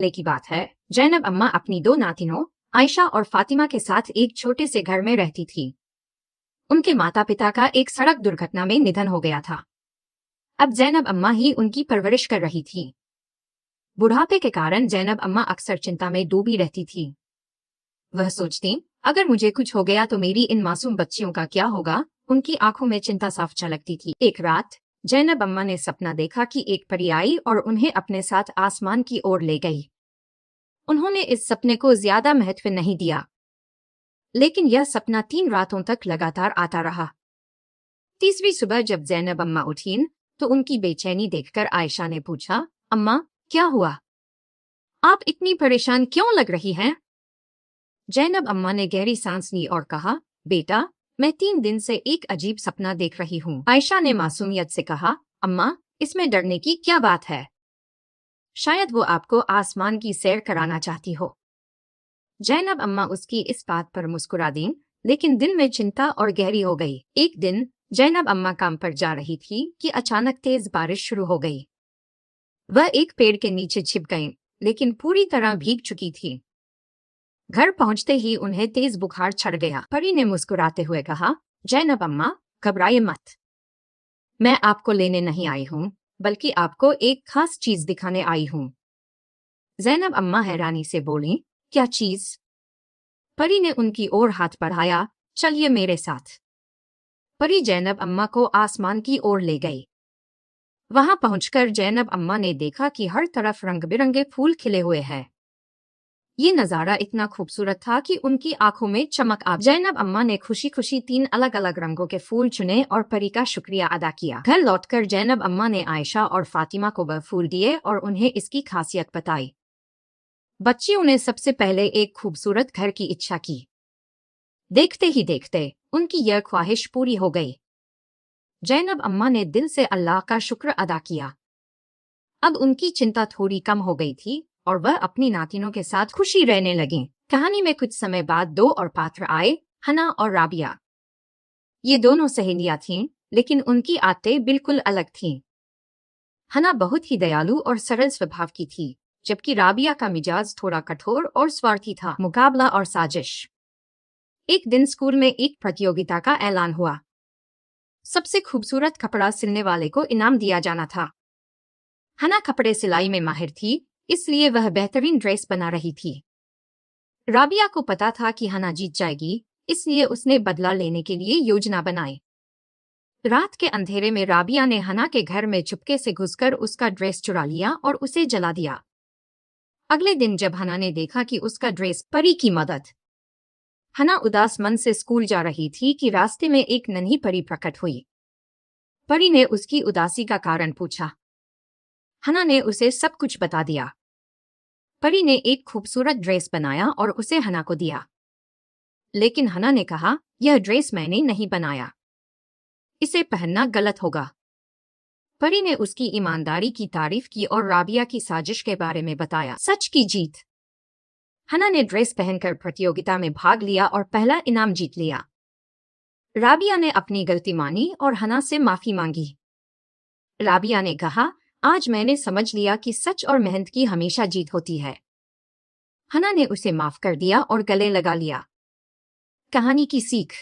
पहले की बात है, जैनब अम्मा अपनी दो नातिनों आयशा और फातिमा के साथ एक छोटे से घर में रहती थी। उनके माता पिता का एक सड़क दुर्घटना में निधन हो गया था। अब जैनब अम्मा ही उनकी परवरिश कर रही थी। बुढ़ापे के कारण जैनब अम्मा अक्सर चिंता में डूबी रहती थी। वह सोचती, अगर मुझे कुछ हो गया तो मेरी इन मासूम बच्चियों का क्या होगा। उनकी आंखों में चिंता साफ झलकती थी। एक रात जैनब अम्मा ने सपना देखा कि एक परी आई और उन्हें अपने साथ आसमान की ओर ले गई। उन्होंने इस सपने को ज्यादा महत्व नहीं दिया, लेकिन यह सपना 3 रातों तक लगातार आता रहा। तीसरी सुबह जब जैनब अम्मा उठीं, तो उनकी बेचैनी देखकर आयशा ने पूछा, अम्मा क्या हुआ? आप इतनी परेशान क्यों लग रही हैं? जैनब अम्मा ने गहरी सांस ली और कहा, बेटा, मैं 3 दिन से एक अजीब सपना देख रही हूँ। आयशा ने मासूमियत से कहा, अम्मा, इसमें डरने की क्या बात है? शायद वो आपको आसमान की सैर कराना चाहती हो। जैनब अम्मा उसकी इस बात पर मुस्कुरा दी, लेकिन दिल में चिंता और गहरी हो गई। एक दिन जैनब अम्मा काम पर जा रही थी कि अचानक तेज बारिश शुरू हो गई। वह एक पेड़ के नीचे छिप गईं, लेकिन पूरी तरह भीग चुकी थी। घर पहुंचते ही उन्हें तेज बुखार चढ़ गया। परी ने मुस्कुराते हुए कहा, जैनब अम्मा, घबराइए मत। मैं आपको लेने नहीं आई हूँ, बल्कि आपको एक खास चीज दिखाने आई हूँ। जैनब अम्मा हैरानी से बोली, क्या चीज? परी ने उनकी ओर हाथ बढ़ाया, चलिए मेरे साथ। परी जैनब अम्मा को आसमान की ओर ले गई। वहां पहुंचकर जैनब अम्मा ने देखा कि हर तरफ रंग बिरंगे फूल खिले हुए हैं। ये नजारा इतना खूबसूरत था कि उनकी आंखों में चमक आ। जैनब अम्मा ने खुशी खुशी 3 अलग अलग रंगों के फूल चुने और परी का शुक्रिया अदा किया। घर लौटकर जैनब अम्मा ने आयशा और फातिमा को वह फूल दिए और उन्हें इसकी खासियत बताई। बच्चियों ने सबसे पहले एक खूबसूरत घर की इच्छा की। देखते ही देखते उनकी यह ख्वाहिश पूरी हो गई। जैनब अम्मा ने दिल से अल्लाह का शुक्र अदा किया। अब उनकी चिंता थोड़ी कम हो गई थी और वह अपनी नातिनों के साथ खुशी रहने लगी। कहानी में कुछ समय बाद 2 और पात्र आए, हना और राबिया। ये दोनों सहेलियां थीं, लेकिन उनकी आदतें बिल्कुल अलग थीं। हना बहुत ही दयालु और सरल स्वभाव की थी, जबकि राबिया का मिजाज थोड़ा कठोर और स्वार्थी था। मुकाबला और साजिश। एक दिन स्कूल में एक प्रतियोगिता का ऐलान हुआ। सबसे खूबसूरत कपड़ा सिलने वाले को इनाम दिया जाना था। हना कपड़े सिलाई में माहिर थी, इसलिए वह बेहतरीन ड्रेस बना रही थी। राबिया को पता था कि हना जीत जाएगी, इसलिए उसने बदला लेने के लिए योजना बनाई। रात के अंधेरे में राबिया ने हना के घर में चुपके से घुसकर उसका ड्रेस चुरा लिया और उसे जला दिया। अगले दिन जब हना ने देखा कि उसका ड्रेस परी की मदद। हना उदास मन से स्कूल जा रही थी कि रास्ते में एक नन्ही परी प्रकट हुई। परी ने उसकी उदासी का कारण पूछा। हना ने उसे सब कुछ बता दिया। परी ने एक खूबसूरत ड्रेस बनाया और उसे हना को दिया। लेकिन हना ने कहा, यह ड्रेस मैंने नहीं बनाया। इसे पहनना गलत होगा। परी ने उसकी ईमानदारी की तारीफ की और राबिया की साजिश के बारे में बताया। सच की जीत। हना ने ड्रेस पहनकर प्रतियोगिता में भाग लिया और पहला इनाम जीत लिया। राबिया ने अपनी गलती मानी और हना से माफी मांगी। राबिया ने कहा, आज मैंने समझ लिया कि सच और मेहनत की हमेशा जीत होती है। हना ने उसे माफ कर दिया और गले लगा लिया। कहानी की सीख।